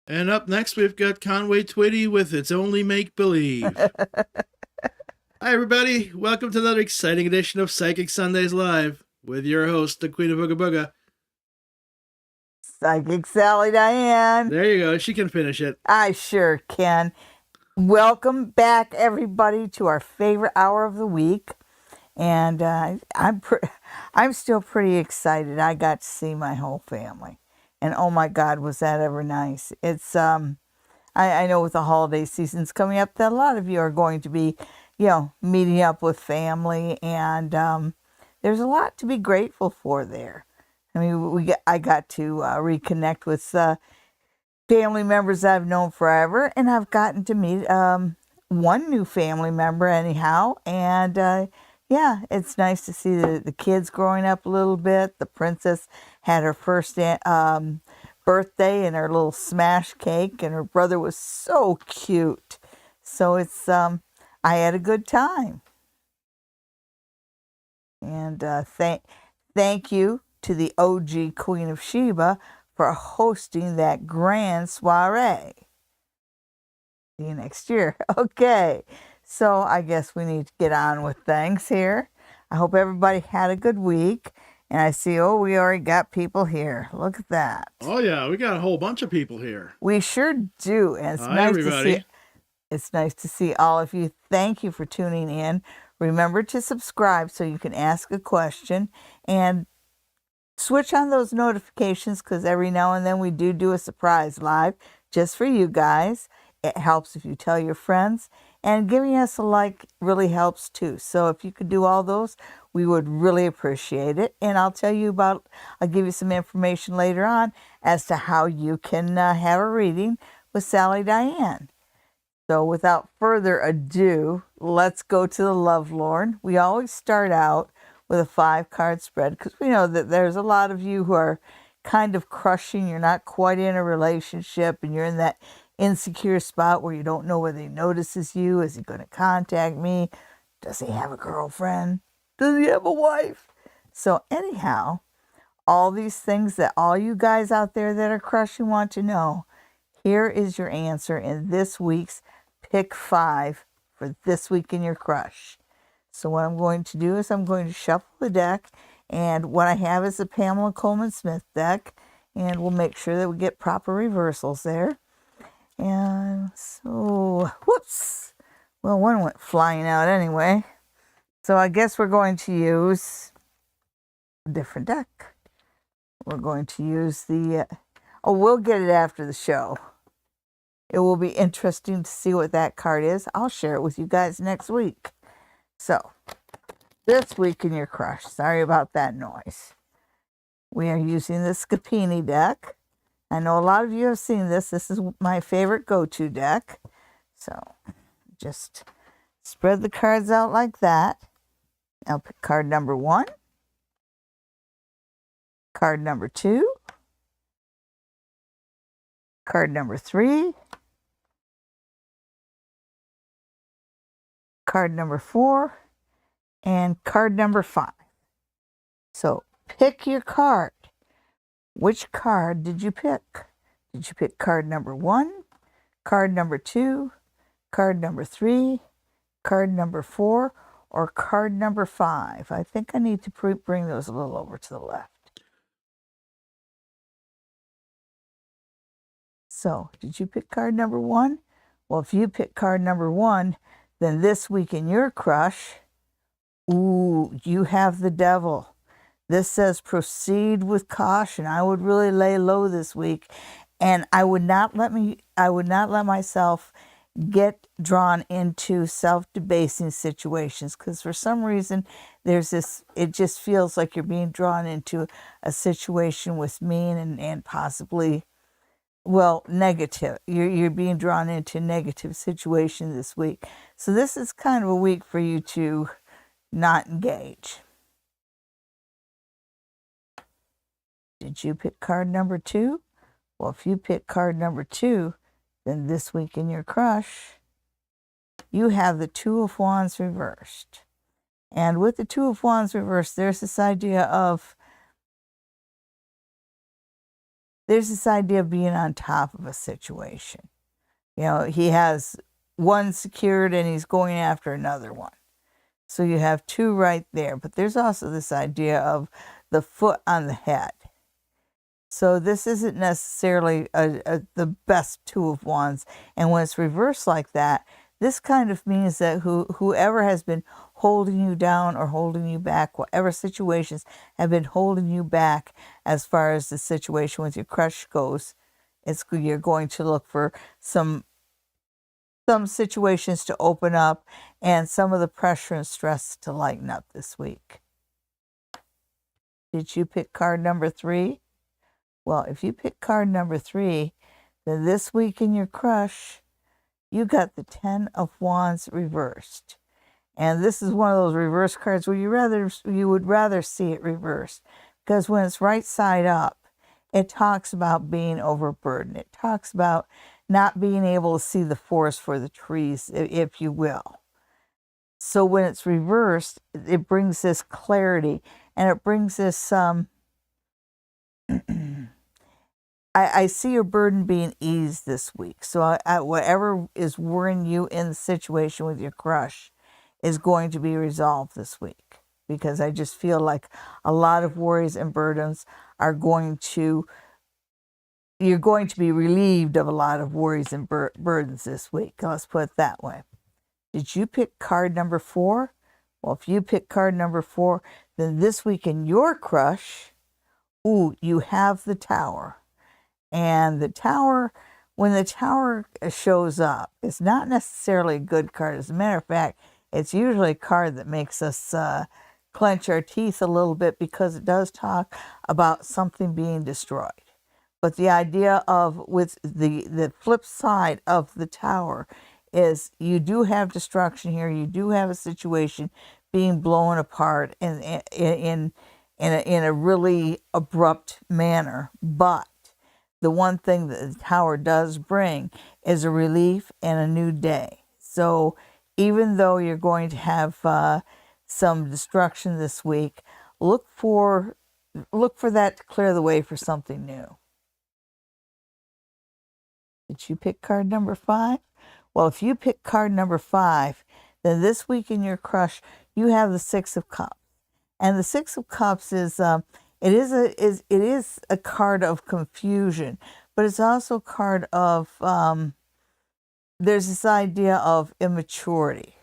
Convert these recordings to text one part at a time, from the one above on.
And up next, we've got Conway Twitty with It's Only Make Believe. Hi, everybody. Welcome to another exciting edition of Psychic Sundays Live with your host, the Queen of Booga Booga. Psychic Sally Diane. There you go. She can finish it. I sure can. Welcome back, everybody, to our favorite hour of the week. And I'm still pretty excited. I got to see my whole family. And oh my God, was that ever nice. It's I know with the holiday seasons coming up that a lot of you are going to be, meeting up with family, and there's a lot to be grateful for there. I mean, I got to reconnect with family members I've known forever, and I've gotten to meet one new family member anyhow, and yeah, it's nice to see the kids growing up a little bit. The princess had her first birthday and her little smash cake, and her brother was so cute. So it's I had a good time, and thank you to the OG Queen of Sheba for hosting that grand soiree. See you next year. Okay, so I guess we need to get on with things here. I hope everybody had a good week. And I see, we already got people here. Look at that. Oh, yeah, we got a whole bunch of people here. We sure do. And it's Hi, nice everybody. to see. It's nice to see all of you. Thank you for tuning in. Remember to subscribe so you can ask a question, and switch on those notifications, because every now and then we do a surprise live just for you guys. It helps if you tell your friends, and giving us a like really helps too. So if you could do all those, we would really appreciate it. And I'll give you some information later on as to how you can have a reading with Sally Diane. So without further ado, let's go to the Love Lord. We always start out with a 5-card spread, because we know that there's a lot of you who are kind of crushing. You're not quite in a relationship, and you're in that insecure spot where you don't know whether he notices you. Is he going to contact me? Does he have a girlfriend? Does he have a wife? So anyhow, all these things that all you guys out there that are crushing want to know, here is your answer in this week's Pick 5 for this week in your crush. So what I'm going to do is I'm going to shuffle the deck, and what I have is the Pamela Coleman Smith deck, and we'll make sure that we get proper reversals there. And so, whoops, well, one went flying out anyway. So I guess we're going to use a different deck. We're going to use we'll get it after the show. It will be interesting to see what that card is. I'll share it with you guys next week. So, this week in your crush, sorry about that noise. We are using the Scapini deck. I know a lot of you have seen this. This is my favorite go-to deck. So, just spread the cards out like that. I'll pick card number 1, card number 2, card number 3, card number 4, and card number 5. So pick your card. Which card did you pick? Did you pick card number 1, card number 2, card number 3, card number 4, or card number 5? I think I need to bring those a little over to the left. So, did you pick card number 1? Well, if you pick card number 1, then this week in your crush, you have the devil. This says proceed with caution. I would really lay low this week, and I would not let myself get drawn into self-debasing situations, because for some reason it just feels like you're being drawn into a situation with mean and possibly, well, negative. You're being drawn into a negative situation this week. So this is kind of a week for you to not engage. Did you pick card number 2? Well, if you pick card number 2, then this week in your crush, you have the 2 of Wands reversed. And with the 2 of Wands reversed, there's this idea of there's this idea of being on top of a situation. You know, he has one secured and he's going after another one. So you have two right there. But there's also this idea of the foot on the head. So this isn't necessarily the best Two of Wands. And when it's reversed like that, this kind of means that whoever has been holding you down or holding you back, whatever situations have been holding you back as far as the situation with your crush goes, you're going to look for some situations to open up and some of the pressure and stress to lighten up this week. Did you pick card number 3? Well, if you pick card number 3, then this week in your crush, you got the 10 of Wands reversed. And this is one of those reverse cards where you would rather see it reversed, because when it's right side up, it talks about being overburdened. It talks about not being able to see the forest for the trees, if you will. So when it's reversed, it brings this clarity, and it brings this I see your burden being eased this week. So whatever is worrying you in the situation with your crush is going to be resolved this week, because I just feel like a lot of worries and burdens you're going to be relieved of a lot of worries and burdens this week. Let's put it that way. Did you pick card number 4? Well, if you pick card number 4, then this week in your crush, you have the Tower. And the Tower, when the Tower shows up, it's not necessarily a good card. As a matter of fact, it's usually a card that makes us clench our teeth a little bit, because it does talk about something being destroyed. But the idea with the flip side of the Tower is you do have destruction here. You do have a situation being blown apart in a really abrupt manner. But the one thing that the Tower does bring is a relief and a new day. So even though you're going to have some destruction this week, look for that to clear the way for something new. Did you pick card number 5? Well, if you pick card number 5, then this week in your crush, you have the 6 of Cups. And the 6 of Cups is it is a card of confusion, but it's also a card of there's this idea of immaturity.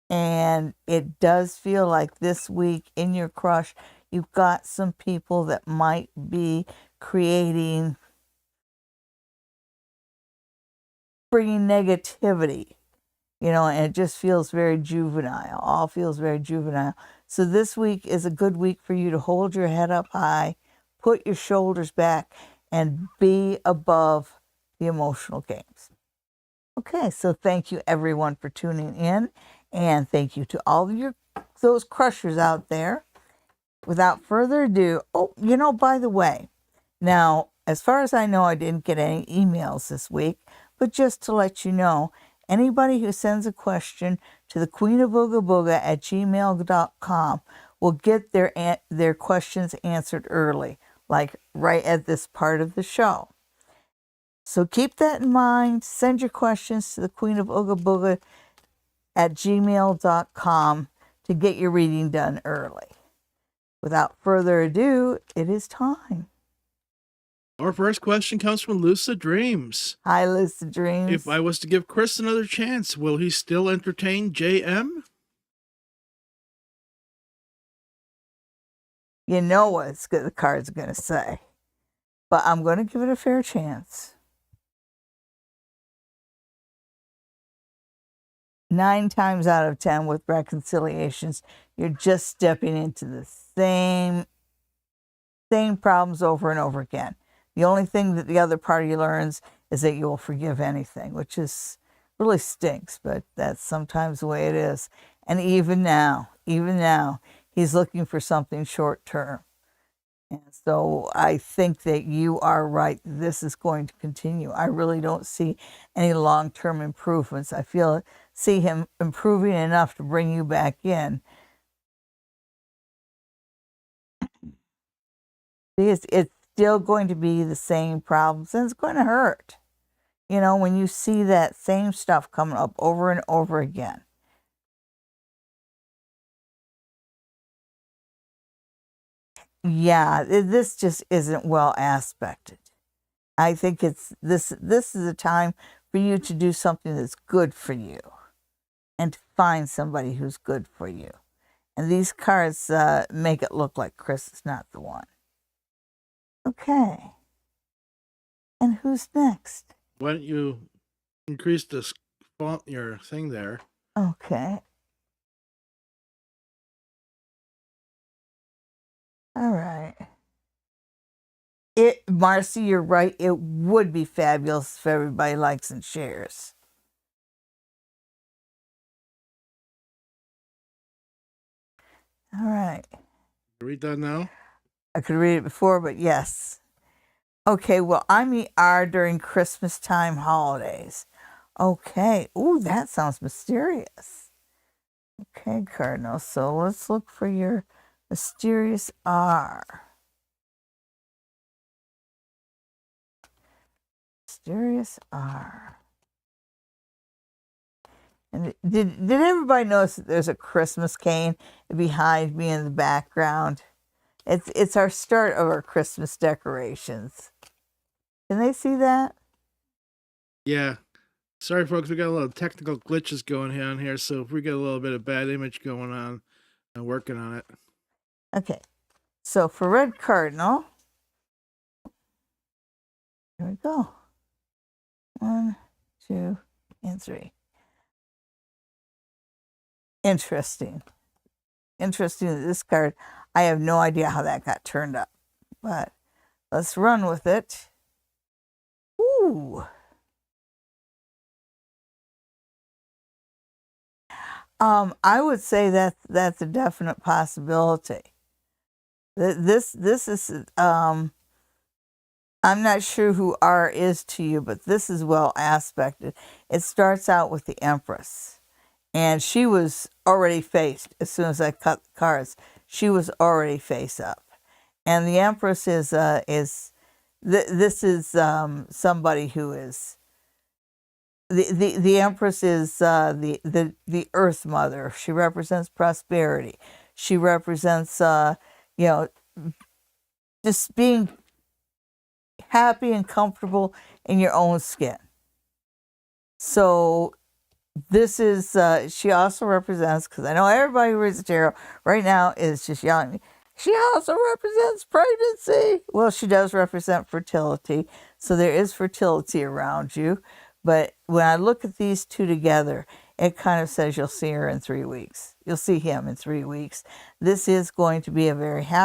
And it does feel like this week in your crush, you've got some people that might be bringing negativity, and it just feels very juvenile. All feels very juvenile. So this week is a good week for you to hold your head up high, put your shoulders back, and be above the emotional games. Okay, so thank you everyone for tuning in, and thank you to all of those crushers out there. Without further ado, by the way, now, as far as I know, I didn't get any emails this week, but just to let you know, anybody who sends a question to the queenofboogabooga@gmail.com will get their questions answered early, like right at this part of the show. So keep that in mind. Send your questions to the queenofboogabooga@gmail.com to get your reading done early. Without further ado, it is time. Our first question comes from Lucid Dreams. Hi, Lucid Dreams. If I was to give Chris another chance, will he still entertain JM? You know what the card's going to say. But I'm going to give it a fair chance. 9 times out of 10 with reconciliations, you're just stepping into the same problems over and over again. The only thing that the other party learns is that you will forgive anything, which is really stinks, but that's sometimes the way it is. And even now, he's looking for something short term. And so I think that you are right. This is going to continue. I really don't see any long-term improvements. I see him improving enough to bring you back in. It's still going to be the same problems, and it's going to hurt. When you see that same stuff coming up over and over again. Yeah, this just isn't well aspected. I think this is a time for you to do something that's good for you and to find somebody who's good for you. And these cards make it look like Chris is not the one. Okay. And who's next? Why don't you increase this font, your thing there? Okay. All right. Marcy, you're right. It would be fabulous if everybody likes and shares. All right. Read that now? I could read it before, but yes. Okay, well, I'm ER during Christmas time holidays. Okay. Ooh, that sounds mysterious. Okay, Cardinal. So let's look for your mysterious R. Mysterious R. And did everybody notice that there's a Christmas cane behind me in the background? It's our start of our Christmas decorations. Can they see that? Yeah. Sorry, folks. We got a little technical glitches going on here, so if we get a little bit of bad image going on, I'm working on it. Okay. So for Red Cardinal, here we go. 1, 2, and 3. Interesting. Interesting that this card, I have no idea how that got turned up, but let's run with it. Ooh. I would say that's a definite possibility. This is I'm not sure who R is to you, but this is well aspected. It starts out with the Empress. And she was already faced as soon as I cut the cards. She was already face up, and the Empress is somebody who is the Empress is the Earth Mother. She represents prosperity. She represents just being happy and comfortable in your own skin. So. This is, she also represents, because I know everybody who reads the tarot right now is just yelling at me, she also represents pregnancy. Well, she does represent fertility, so there is fertility around you. But when I look at these two together, it kind of says you'll see her in 3 weeks. You'll see him in 3 weeks. This is going to be a very happy